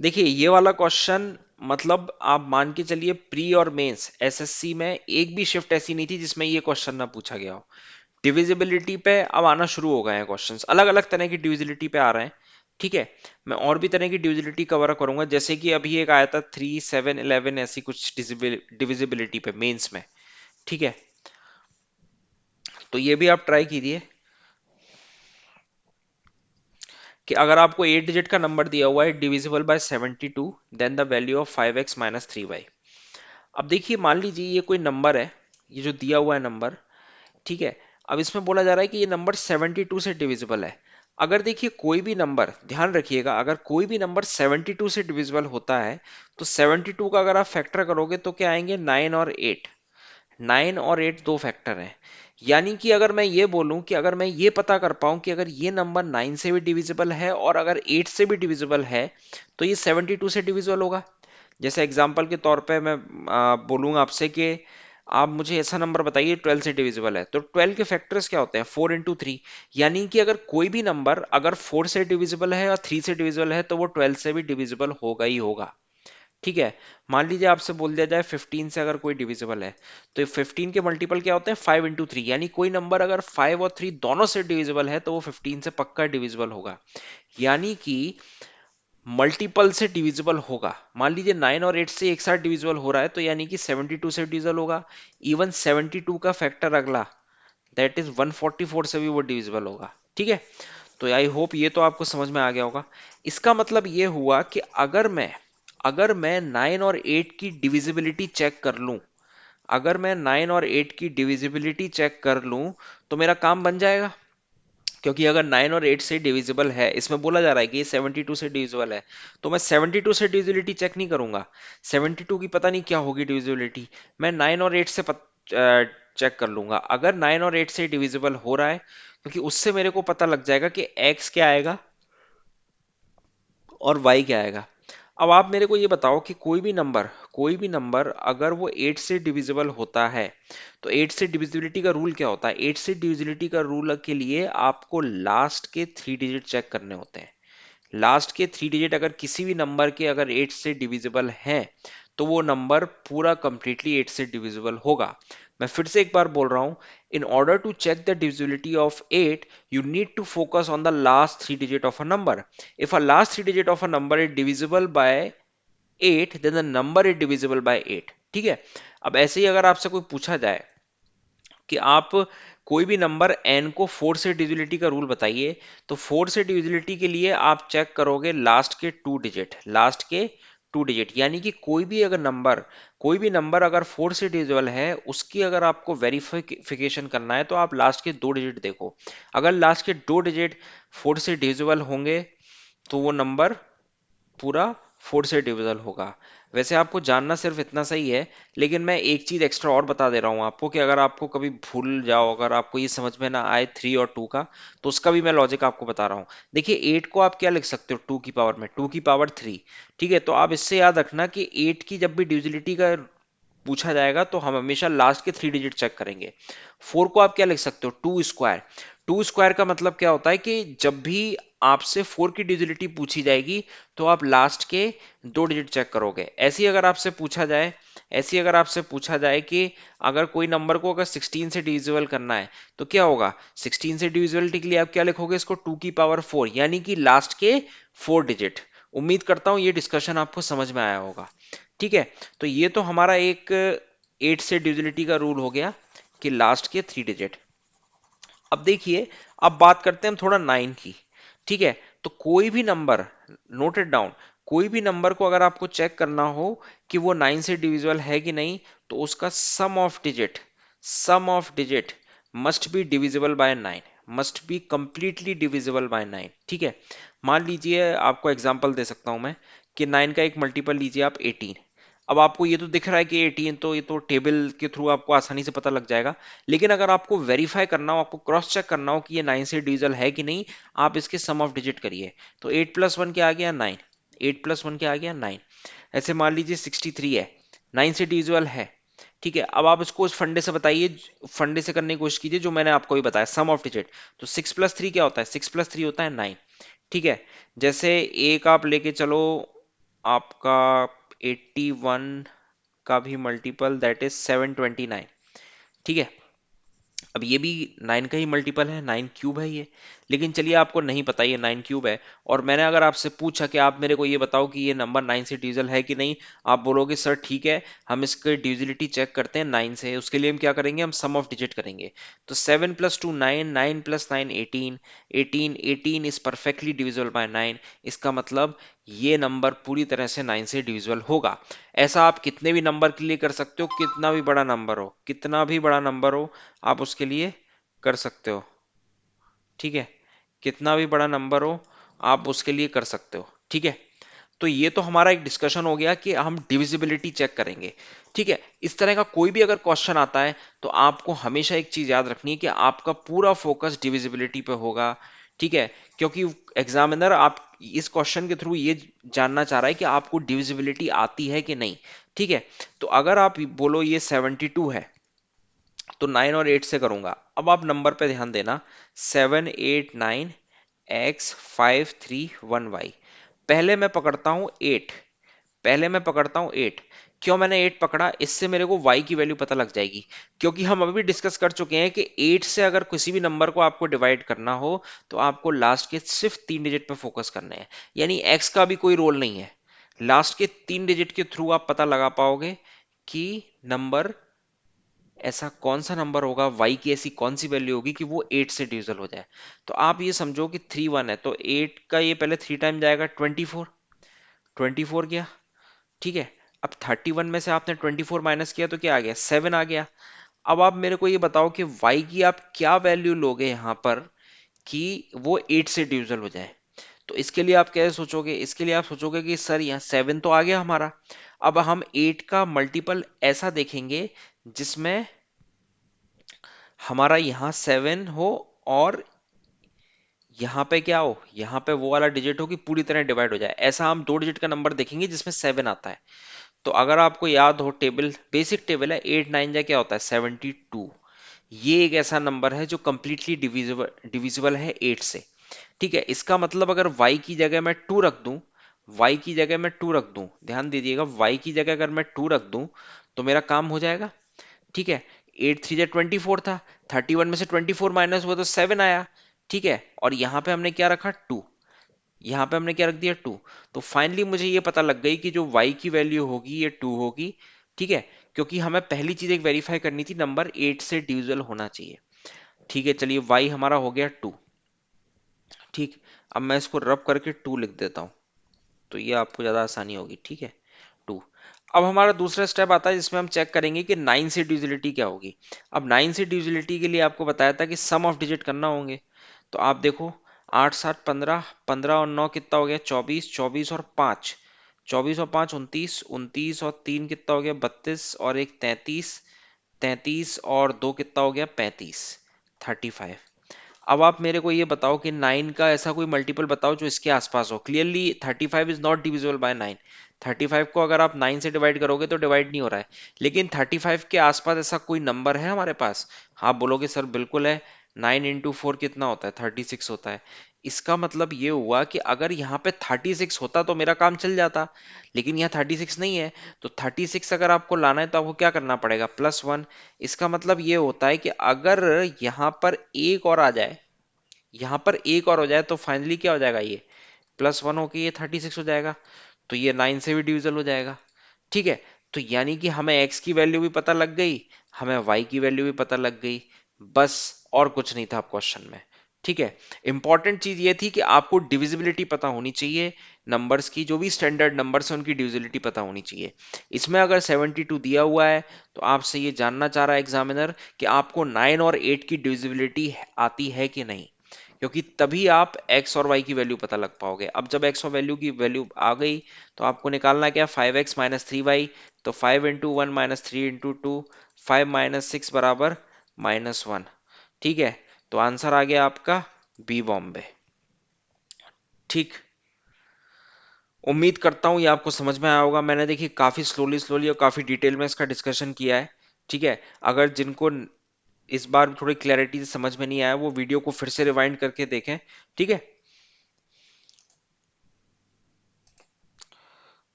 देखिए ये वाला क्वेश्चन, मतलब आप मान के चलिए प्री और मेंस एसएससी में एक भी शिफ्ट ऐसी नहीं थी जिसमें ये क्वेश्चन ना पूछा गया हो। डिविजिबिलिटी पे अब आना शुरू हो गए हैं क्वेश्चंस, अलग अलग तरह की डिविजिबिलिटी पे आ रहे हैं। ठीक है, मैं और भी तरह की डिविजिबिलिटी कवर करूंगा, जैसे कि अभी एक आया था 3 7 11, ऐसी कुछ डिविजिबिलिटी पे मेंस में। ठीक है, तो ये भी आप ट्राई कीजिए कि अगर आपको 8 डिजिट का नंबर दिया हुआ है divisible by 72, then the value of 5x - 3y। अब देखिए मान लीजिए ये कोई नंबर है, ये जो दिया हुआ है नंबर। ठीक है, अब इसमें बोला जा रहा है कि ये नंबर 72 से डिविजिबल है। अगर देखिए कोई भी नंबर, ध्यान रखिएगा, अगर कोई भी नंबर 72 से डिविजिबल होता है तो 72 का अगर आप फैक्टर करोगे तो क्या आएंगे? 9 और 8। 9 और 8 दो फैक्टर हैं। यानी कि अगर मैं ये बोलूं कि अगर मैं ये पता कर पाऊं कि अगर ये नंबर 9 से भी डिविजिबल है और अगर 8 से भी डिविजिबल है तो ये 72 से डिविजिबल होगा। जैसे एग्जांपल के तौर पे मैं बोलूंगा आपसे कि आप मुझे ऐसा नंबर बताइए 12 से डिविजिबल है, तो 12 के फैक्टर्स क्या होते हैं? 4 × 3। यानी कि अगर कोई भी नंबर अगर 4 से डिविजिबल है और 3 से डिविजिबल है तो वो 12 से भी डिविजिबल होगा ही होगा। ठीक है, मान लीजिए आपसे बोल दिया जाए 15 से अगर कोई डिविजिबल है तो 15 के मल्टीपल क्या होते हैं? 5 × 3। यानी कोई नंबर अगर 5 और 3 दोनों से डिविजिबल है तो वो 15 से पक्का डिविजिबल होगा। यानी कि मल्टीपल से डिविजिबल होगा। मान लीजिए 9 और 8 से एक साथ डिविजिबल हो रहा है तो यानी कि 72 से डिविजिबल होगा। इवन 72 का फैक्टर अगला दैट इज 144 से भी वो डिविजिबल होगा। ठीक है, तो आई होप ये तो आपको समझ में आ गया होगा। इसका मतलब ये हुआ कि अगर मैं 9 और 8 की डिविजिबिलिटी चेक कर लूं, अगर मैं 9 और 8 की डिविजिबिलिटी चेक कर लूं तो मेरा काम बन जाएगा। क्योंकि अगर 9 और 8 से डिविजिबल है, इसमें बोला जा रहा है कि ये 72 से डिविजिबल है, तो मैं 72 से डिविजिबिलिटी चेक नहीं करूंगा। 72 की पता नहीं क्या होगी डिविजिबिलिटी, मैं 9 और 8 से चेक कर लूंगा। अगर 9 और 8 से डिविजिबल हो रहा है, क्योंकि उससे मेरे को पता लग जाएगा कि x क्या आएगा और y क्या आएगा। अब आप मेरे को ये बताओ कि कोई भी नंबर अगर वो 8 से डिविजिबल होता है तो 8 से डिविजिबिलिटी का रूल क्या होता है? 8 से डिविजिबिलिटी का रूल के लिए आपको लास्ट के 3 डिजिट चेक करने होते हैं। लास्ट के 3 डिजिट अगर किसी भी नंबर के अगर 8 से डिविजिबल हैं तो वो नंबर पूरा कंप्लीटली 8 से डिविजिबल होगा। मैं फिर से एक बार बोल रहा हूं, in order to check the divisibility of 8 you need to focus on the last 3 digit of a number. If a last 3 digit of a number is divisible by 8 then the number is divisible by 8। ठीक है, अब ऐसे ही अगर आपसे कोई पूछा जाए कि आप कोई भी नंबर n को 4 से डिविजिबिलिटी का रूल बताइए, तो 4 से डिविजिबिलिटी के लिए आप चेक करोगे लास्ट के 2 डिजिट, लास्ट के 2 डिजिट, यानी कि कोई भी नंबर अगर 4 से डिविजिबल है, उसकी अगर आपको वेरिफिकेशन करना है तो आप लास्ट के 2 डिजिट देखो। अगर लास्ट के 2 डिजिट 4 से डिविजिबल होंगे तो वो नंबर पूरा 4 से डिविजल होगा। वैसे आपको जानना सिर्फ इतना सही है, लेकिन मैं एक चीज एक्स्ट्रा और बता दे रहा हूं आपको कि अगर आपको कभी भूल जाओ, अगर आपको ये समझ में ना आए 3 और 2 का, तो उसका भी मैं लॉजिक आपको बता रहा हूँ। देखिए 8 को आप क्या लिख सकते हो 2 की पावर में, 2 की पावर 3। ठीक है, तो आप इससे याद रखना कि 8 की जब भी डिविजिबिलिटी का पूछा जाएगा तो हम हमेशा लास्ट के 3 डिजिट चेक करेंगे। 4 को आप क्या लिख सकते हो 2 स्क्वायर। 2 स्क्वायर का मतलब क्या होता है कि जब भी आपसे 4 की डिजिबिलिटी पूछी जाएगी तो आप लास्ट के 2 डिजिट चेक करोगे। ऐसे ही अगर आपसे पूछा जाए कि अगर कोई नंबर को अगर 16 से डिविजिबल करना है तो क्या होगा, 16 से डिविजिबिलिटी के लिए आप क्या लिखोगे इसको 2 की पावर 4, यानी कि लास्ट के 4 डिजिट। उम्मीद करता हूं ये डिस्कशन आपको समझ में आया होगा। ठीक है, तो ये तो हमारा एक 8 से डिविजिबिलिटी का रूल हो गया कि लास्ट के 3 डिजिट। अब देखिए, अब बात करते हैं हम थोड़ा 9 की। ठीक है, तो कोई भी नंबर, नोट इट डाउन, कोई भी नंबर को अगर आपको चेक करना हो कि वो 9 से डिविजिबल है कि नहीं, तो उसका sum of digit must be divisible by 9, must be completely divisible by 9। ठीक है, मान लीजिए आपको एग्जांपल दे सकता हूं मैं कि 9 का एक मल्टीपल लीजिए आप 18। अब आपको ये तो दिख रहा है कि 18, तो ये तो टेबल के थ्रू आपको आसानी से पता लग जाएगा। लेकिन अगर आपको वेरीफाई करना हो, आपको क्रॉस चेक करना हो कि ये 9 से डिविजिबल है कि नहीं, आप इसके सम ऑफ डिजिट करिए। तो 8+1 क्या आ गया 9, 8+1 क्या आ गया 9। ऐसे मान लीजिए 63 है, 9 से डिविजिबल है। ठीक है, अब आप इसको उस फंडे से बताइए, फंडे से करने की कोशिश कीजिए जो मैंने आपको भी बताया, सम ऑफ डिजिट। तो 6+3 क्या होता है, 6+3 होता है 9। ठीक है, जैसे एक आप लेके चलो आपका 81 का भी मल्टीपल, दैट इज 729। ठीक है, अब ये भी 9 का ही मल्टीपल है, 9 क्यूब है ये। लेकिन चलिए आपको नहीं पता ये 9 क्यूब है, और मैंने अगर आपसे पूछा कि आप मेरे को ये बताओ कि ये नंबर 9 से डिविजिबल है कि नहीं, आप बोलोगे सर ठीक है, हम इसकी डिविजिबिलिटी चेक करते हैं 9 से। उसके लिए हम क्या करेंगे, हम सम ऑफ डिजिट करेंगे। तो 7+2 9, 9+9 18, 18 इज परफेक्टली डिविजिबल बाय 9। इसका मतलब ये नंबर पूरी तरह से 9 से डिविजिबल होगा। ऐसा आप कितने भी नंबर के लिए कर सकते हो, कितना भी बड़ा नंबर हो, कितना भी बड़ा नंबर हो आप उसके लिए कर सकते हो। ठीक है, कितना भी बड़ा नंबर हो आप उसके लिए कर सकते हो। ठीक है, तो ये तो हमारा एक डिस्कशन हो गया कि हम डिविजिबिलिटी चेक करेंगे। ठीक है, इस तरह का कोई भी अगर क्वेश्चन आता है तो आपको हमेशा एक चीज याद रखनी है कि आपका पूरा फोकस डिविजिबिलिटी पे होगा। ठीक है, क्योंकि एग्जामिनर आप इस क्वेश्चन के थ्रू ये जानना चाह रहा है कि आपको डिविजिबिलिटी आती है कि नहीं। ठीक है, तो अगर आप बोलो ये 72 है तो 9 और 8 से करूंगा। अब आप नंबर पे ध्यान देना, 7 8 9 X 5 3 1 Y। पहले मैं पकड़ता हूं 8, पहले मैं पकड़ता हूं 8। क्यों मैंने 8 पकड़ा, इससे मेरे को y की वैल्यू पता लग जाएगी। क्योंकि हम अभी डिस्कस कर चुके हैं कि 8 से अगर किसी भी नंबर को आपको डिवाइड करना हो तो आपको लास्ट के सिर्फ 3 डिजिट पे फोकस करना है, यानी x का भी कोई रोल नहीं है। लास्ट के 3 डिजिट के थ्रू आप पता लगा पाओगे कि नंबर, ऐसा कौन सा नंबर होगा, y की ऐसी कौन सी वैल्यू होगी कि वो 8 से डिविजिबल हो जाए। तो आप ये समझो कि 3 1 है तो 8 का ये पहले 3 टाइम जाएगा 24, 24 गया। ठीक है, अब 31 में से आपने 24 माइनस किया तो क्या आ गया 7 आ गया। अब आप मेरे को ये बताओ कि y की आप क्या वैल्यू लोगे यहां पर कि वो 8 से डिविजिबल हो जाए। तो इसके लिए आप कैसे सोचोगे, इसके लिए आप सोचोगे कि सर यहाँ 7 तो आ गया हमारा, अब हम 8 का मल्टीपल ऐसा देखेंगे जिसमें हमारा यहाँ 7 हो और यहाँ पे क्या हो, यहाँ पे वो वाला डिजिट हो कि पूरी तरह डिवाइड हो जाए। ऐसा हम 2 डिजिट का नंबर देखेंगे जिसमें 7 आता है। तो अगर आपको याद हो, टेबल बेसिक टेबल है, 8 9 जा क्या होता है 72। ये एक ऐसा नंबर है जो कंप्लीटली डिविजिबल डिविजिबल है 8 से। ठीक है, इसका मतलब अगर y की जगह मैं 2 रख दूं, y की जगह मैं 2 रख दूं, ध्यान दीजिएगा, y की जगह अगर मैं 2 रख दूं तो मेरा काम हो जाएगा। ठीक है, 8 3 जा 24 था, 31 में से 24 माइनस हुआ तो 7 आया। ठीक है, और यहाँ पे हमने क्या रखा 2। यहाँ पे हमने क्या रख दिया 2। तो फाइनली मुझे ये पता लग गई कि जो y की वैल्यू होगी ये 2 होगी। ठीक है, क्योंकि हमें पहली चीज एक वेरीफाई करनी थी, नंबर 8 से डिविजिबल होना चाहिए। ठीक है, चलिए y हमारा हो गया 2। ठीक, अब मैं इसको रब करके 2 लिख देता हूँ, तो ये आपको ज्यादा आसानी होगी। ठीक है, 2। अब हमारा दूसरा स्टेप आता है जिसमें हम चेक करेंगे कि 9 से डिविजिबिलिटी क्या होगी। अब 9 से डिविजिबिलिटी के लिए आपको बताया था कि सम ऑफ डिजिट करना होंगे। तो आप देखो, 8 7 15, 15 और 9 कितना हो गया 24, 24 और 5, 24 और 5 29, 29 और 3 कितना हो गया 32 और एक 33, 33 और 2 कितना हो गया 35, 35। अब आप मेरे को ये बताओ कि 9 का ऐसा कोई मल्टीपल बताओ जो इसके आसपास हो। Clearly 35 is not divisible by 9। 35 को अगर आप 9 से डिवाइड करोगे तो डिवाइड नहीं हो रहा है, लेकिन 35 के आसपास ऐसा कोई नंबर है हमारे पास। हाँ बोलोगे सर बिल्कुल है, 9 इंटू 4 कितना होता है 36 होता है। इसका मतलब ये हुआ कि अगर यहाँ पे 36 होता तो मेरा काम चल जाता, लेकिन यहाँ 36 नहीं है। तो 36 अगर आपको लाना है तो आपको क्या करना पड़ेगा, +1। इसका मतलब ये होता है कि अगर यहाँ पर एक और आ जाए, यहाँ पर एक और हो जाए, तो फाइनली क्या हो जाएगा, ये +1 होके ये 36 हो जाएगा। तो ये 9 से भी डिविजल हो जाएगा। ठीक है, तो यानी कि हमें x की वैल्यू भी पता लग गई, हमें y की वैल्यू भी पता लग गई, बस और कुछ नहीं था क्वेश्चन में। ठीक है, इंपॉर्टेंट चीज ये थी कि आपको डिविजिबिलिटी पता होनी चाहिए, नंबर्स की जो भी स्टैंडर्ड नंबर्स हैं उनकी डिविजिबिलिटी पता होनी चाहिए। इसमें अगर 72 दिया हुआ है तो आपसे ये जानना चाह रहा है एग्जामिनर कि आपको 9 और 8 की डिविजिबिलिटी आती है कि नहीं, क्योंकि तभी आप x और y की वैल्यू पता लग पाओगे। अब जब x और वैल्यू की वैल्यू आ गई तो आपको निकालना क्या, 5x माइनस 3y। तो 5 इंटू 1 माइनस 3 इंटू 2, 5 माइनस 6 बराबर -1। ठीक है, तो आंसर आ गया आपका बी बॉम्बे। ठीक, उम्मीद करता हूँ ये आपको समझ में आया होगा। मैंने देखिए काफी स्लोली स्लोली और काफी डिटेल में इसका डिस्कशन किया है। ठीक है, अगर जिनको इस बार थोड़ी क्लैरिटी से समझ में नहीं आया वो वीडियो को फिर से रिवाइंड करके देखें। ठीक है,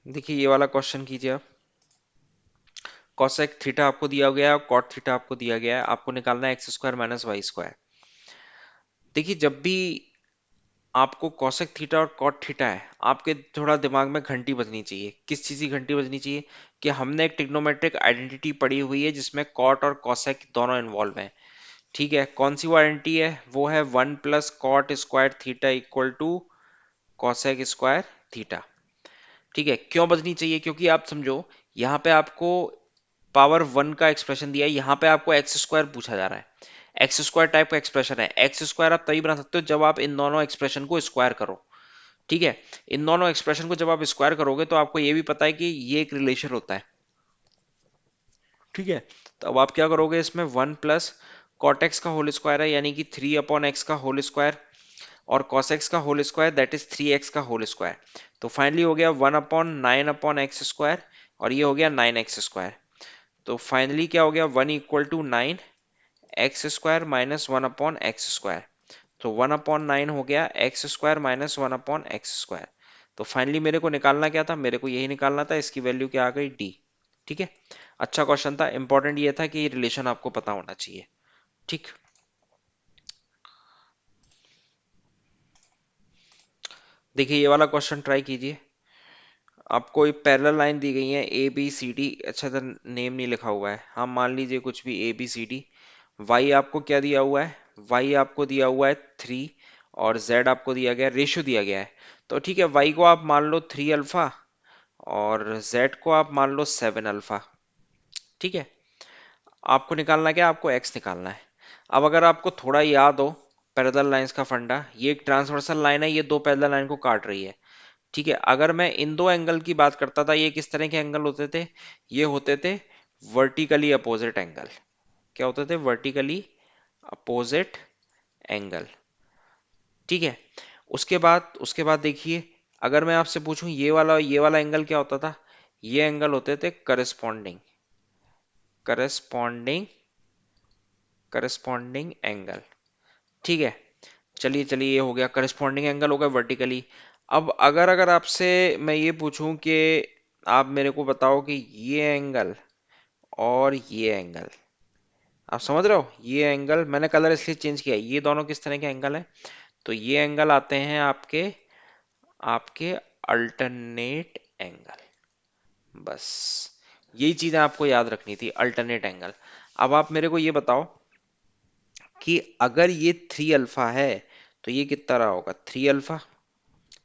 देखिए ये वाला क्वेश्चन कीजिए आप। कॉसेक थीटा आपको दिया गया है और कॉट थीटा आपको दिया गया है, आपको निकालना है X square minus Y square. देखिए जब भी आपको कॉसेक थीटा और कॉट थीटा है, आपके थोड़ा दिमाग में घंटी बजनी चाहिए। किस चीज की घंटी बजनी चाहिए, कि हमने एक ट्रिग्नोमेट्रिक आइडेंटिटी पढ़ी हुई है जिसमें कॉट और कॉसेक दोनों इन्वॉल्व हैं। ठीक है, कौन सी वो आइडेंटिटी है, वो है 1 plus cot square theta equal to cosec square theta. ठीक है, क्यों बजनी चाहिए, क्योंकि आप समझो यहाँ पे आपको पावर 1 का एक्सप्रेशन दिया है, यहाँ पे आपको एक्स स्क्वायर पूछा जा रहा है। एक्स स्क्वायर टाइप का एक्सप्रेशन है, एक्स स्क्वायर आप तभी बना सकते हो जब आप इन दोनों एक्सप्रेशन को स्क्वायर करो। ठीक है, इन दोनों एक्सप्रेशन को जब आप स्क्वायर करोगे तो आपको ये भी पता है कि ये एक रिलेशन होता है। ठीक है, तो अब आप क्या करोगे, इसमें 1 प्लस कॉट एक्स का होल स्क्वायर है यानी कि 3/x का होल स्क्वायर, और cos x का whole square that is 3x का होल स्क्वायर। तो फाइनली हो गया 1/9/x स्क्वायर, और ये हो गया 9x स्क्वायर। तो फाइनली क्या हो गया, 1 = 9 x square minus 1/x square. तो 1/9 हो गया X square minus 1/x square. तो फाइनली मेरे को निकालना क्या था, मेरे को यही निकालना था, इसकी वैल्यू क्या आ गई डी। ठीक है, अच्छा क्वेश्चन था, इंपॉर्टेंट ये था कि ये रिलेशन आपको पता होना चाहिए। ठीक, देखिए ये वाला क्वेश्चन ट्राई कीजिए। आपको एक पैरेलल लाइन दी गई है ए बी सी डी, अच्छा तो नेम नहीं लिखा हुआ है, हाँ मान लीजिए कुछ भी A B C D. Y आपको क्या दिया हुआ है, वाई आपको दिया हुआ है 3, और जेड आपको दिया गया है, रेशियो दिया गया है। तो ठीक है, वाई को आप मान लो 3 अल्फा, और जेड को आप मान लो 7 अल्फा। ठीक है, आपको निकालना क्या, आपको एक्स निकालना है। अब अगर आपको थोड़ा याद हो पैरेलल लाइंस का फंडा, ये एक ट्रांसवर्सल लाइन है, ये दो पैरेलल लाइन को काट रही है। ठीक है, अगर मैं इन दो एंगल की बात करता था, ये किस तरह के एंगल होते थे, ये होते थे वर्टिकली अपोजिट एंगल। क्या होते थे, वर्टिकली अपोजिट एंगल। ठीक है, उसके बाद देखिए, अगर मैं आपसे पूछूं ये वाला एंगल क्या होता था, ये एंगल होते थे करस्पॉन्डिंग करस्पॉन्डिंग करस्पॉन्डिंग एंगल। ठीक है, चलिए चलिए ये हो गया, करस्पॉन्डिंग एंगल हो गया वर्टिकली। अब अगर अगर आपसे मैं ये पूछूं कि आप मेरे को बताओ कि ये एंगल और ये एंगल, आप समझ रहे हो, ये एंगल मैंने कलर इसलिए चेंज किया है, ये दोनों किस तरह के एंगल हैं, तो ये एंगल आते हैं आपके आपके अल्टरनेट एंगल। बस यही चीजें आपको याद रखनी थी, अल्टरनेट एंगल। अब आप मेरे को ये बताओ कि अगर ये 3 अल्फा है तो ये कितना रहा होगा, 3 अल्फा,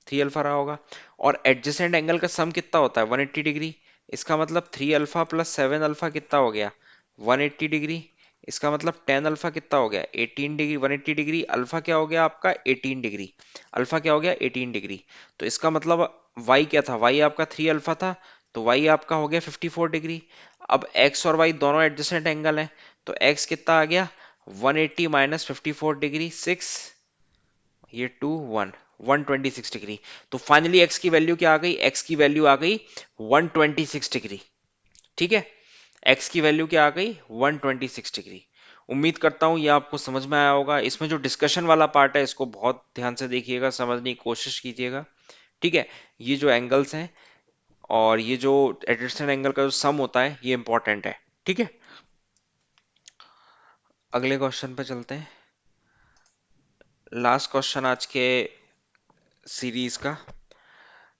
3 अल्फा रहा होगा। और एडजेसेंट एंगल का सम कितना होता है, 180 डिग्री। इसका मतलब 3 अल्फा प्लस 7 अल्फा कितना हो गया, 180 डिग्री। इसका मतलब 10 अल्फा कितना हो गया, 18 डिग्री। 180 डिग्री, अल्फा क्या हो गया आपका, 18 डिग्री। अल्फा क्या हो गया, 18 डिग्री। तो इसका मतलब वाई क्या था, वाई आपका 3 अल्फा था, तो वाई आपका हो गया 54 डिग्री। अब एक्स और वाई दोनों एडजेसेंट एंगल है, तो एक्स कितना आ गया, 180 माइनस 54 डिग्री, 6, ये 2 1, 126 डिग्री। तो फाइनली एक्स की वैल्यू क्या आ गई, एक्स की वैल्यू आ गई 126 डिग्री। ठीक है, एक्स की वैल्यू क्या आ गई, 126 डिग्री। उम्मीद करता हूं ये आपको समझ में आया होगा। इसमें जो डिस्कशन वाला पार्ट है इसको बहुत ध्यान से देखिएगा, समझने की कोशिश कीजिएगा। ठीक है, ये जो एंगल्स हैं और ये जो एडजेसेंट एंगल का जो सम होता है ये इंपॉर्टेंट है। ठीक है, अगले क्वेश्चन पे चलते हैं। लास्ट क्वेश्चन आज के सीरीज का।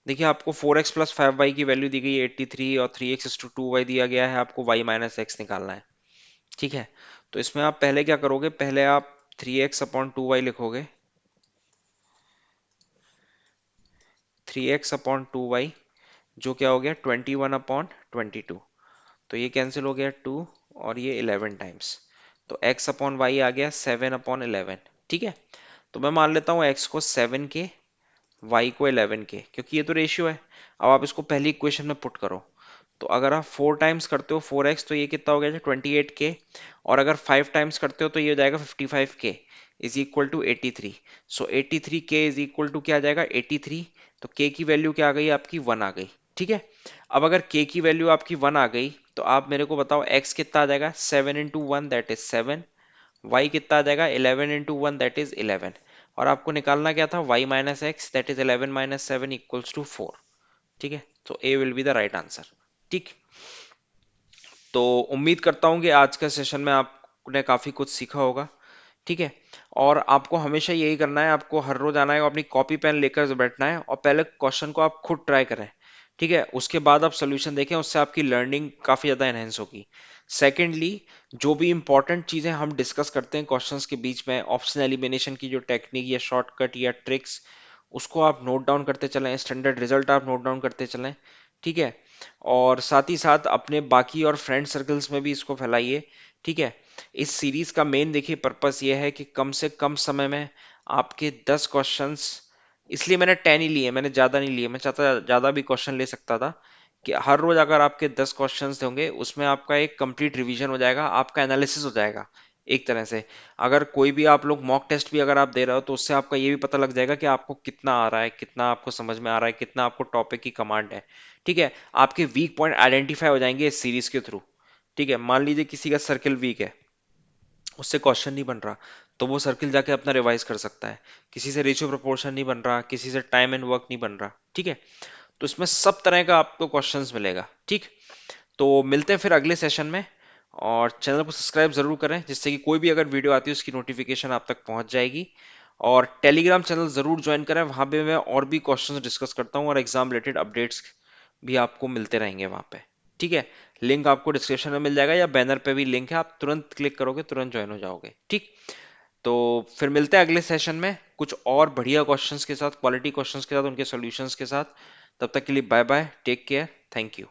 देखिए आपको 4x प्लस 5y की वैल्यू दी गई है 83, और 3x/2y दिया गया है, आपको y माइनस एक्स निकालना है। ठीक है, तो इसमें आप पहले क्या करोगे, पहले आप 3x/2y लिखोगे, 3x/2y, जो क्या हो गया 21/22। तो ये कैंसिल हो गया 2, और ये 11 टाइम्स। तो x/y आ गया 7/11। ठीक है, तो मैं मान लेता हूँ x को 7 के, y को 11 के, क्योंकि ये तो रेशियो है। अब आप इसको पहली इक्वेशन में पुट करो, तो अगर आप 4 टाइम्स करते हो 4x, तो ये कितना हो गया 28k। और अगर 5 टाइम्स करते हो तो ये हो जाएगा 55k is equal to 83। So 83k is equal to क्या आ जाएगा, 83। तो k की वैल्यू क्या आ गई आपकी, 1 आ गई। ठीक है, अब अगर k की वैल्यू आपकी 1 आ गई, तो आप मेरे को बताओ x कितना आ जाएगा, 7 इंटू 1 दैट इज 7। y कितना आ जाएगा, 11 इंटू 1 दैट इज 11। और आपको निकालना क्या था, y minus x that is 11 minus 7 equals to 4। ठीक है, तो A will be the right answer. ठीक, तो उम्मीद करता हूं कि आज का सेशन में आपने काफी कुछ सीखा होगा। ठीक है, और आपको हमेशा यही करना है, आपको हर रोज आना है, अपनी कॉपी पेन लेकर बैठना है, और पहले क्वेश्चन को आप खुद ट्राई करें। ठीक है, उसके बाद आप सोल्यूशन देखें, उससे आपकी लर्निंग काफी ज्यादा एनहेंस होगी। सेकेंडली, जो भी इंपॉर्टेंट चीजें हम डिस्कस करते हैं क्वेश्चंस के बीच में, ऑप्शन एलिमिनेशन की जो टेक्निक या शॉर्टकट या ट्रिक्स, उसको आप नोट डाउन करते चलें, स्टैंडर्ड रिजल्ट आप नोट डाउन करते चलें। ठीक है, और साथ ही साथ अपने बाकी और फ्रेंड सर्कल्स में भी इसको फैलाइए। ठीक है, इस सीरीज का मेन देखिए पर्पस ये है कि कम से कम समय में आपके 10 क्वेश्चंस, इसलिए मैंने 10 ही लिए, मैंने ज्यादा नहीं लिए, मैं चाहता ज्यादा भी क्वेश्चन ले सकता था, कि हर रोज अगर आपके 10 क्वेश्चंस होंगे उसमें आपका एक कंप्लीट रिवीजन हो जाएगा, आपका एनालिसिस हो जाएगा एक तरह से। अगर कोई भी आप लोग मॉक टेस्ट भी अगर आप दे रहे हो, तो उससे आपका ये भी पता लग जाएगा कि आपको कितना आ रहा है, कितना आपको समझ में आ रहा है, कितना आपको टॉपिक की कमांड है। ठीक है, आपके वीक पॉइंट आइडेंटिफाई हो जाएंगे इस सीरीज के थ्रू। ठीक है, मान लीजिए किसी का सर्किल वीक है, उससे क्वेश्चन नहीं बन रहा, तो वो सर्किल जाके अपना रिवाइज कर सकता है। किसी से रेशियो प्रोपोर्शन नहीं बन रहा, किसी से टाइम एंड वर्क नहीं बन रहा। ठीक है, तो इसमें सब तरह का आपको क्वेश्चंस मिलेगा। ठीक, तो मिलते हैं फिर अगले सेशन में, और चैनल को सब्सक्राइब जरूर करें, जिससे कि कोई भी अगर वीडियो आती है उसकी नोटिफिकेशन आप तक पहुंच जाएगी। और टेलीग्राम चैनल जरूर ज्वाइन करें, वहां पे मैं और भी क्वेश्चंस डिस्कस करता हूं, और एग्जाम रिलेटेड अपडेट्स भी आपको मिलते रहेंगे वहां पे। ठीक है, लिंक आपको डिस्क्रिप्शन में मिल जाएगा, या बैनर पे भी लिंक है, आप तुरंत क्लिक करोगे तुरंत ज्वाइन हो जाओगे। ठीक, तो फिर मिलते हैं अगले सेशन में कुछ और बढ़िया क्वेश्चंस के साथ, क्वालिटी क्वेश्चंस के साथ, उनके सॉल्यूशंस के साथ। तब तक के लिए bye bye, take care, thank you.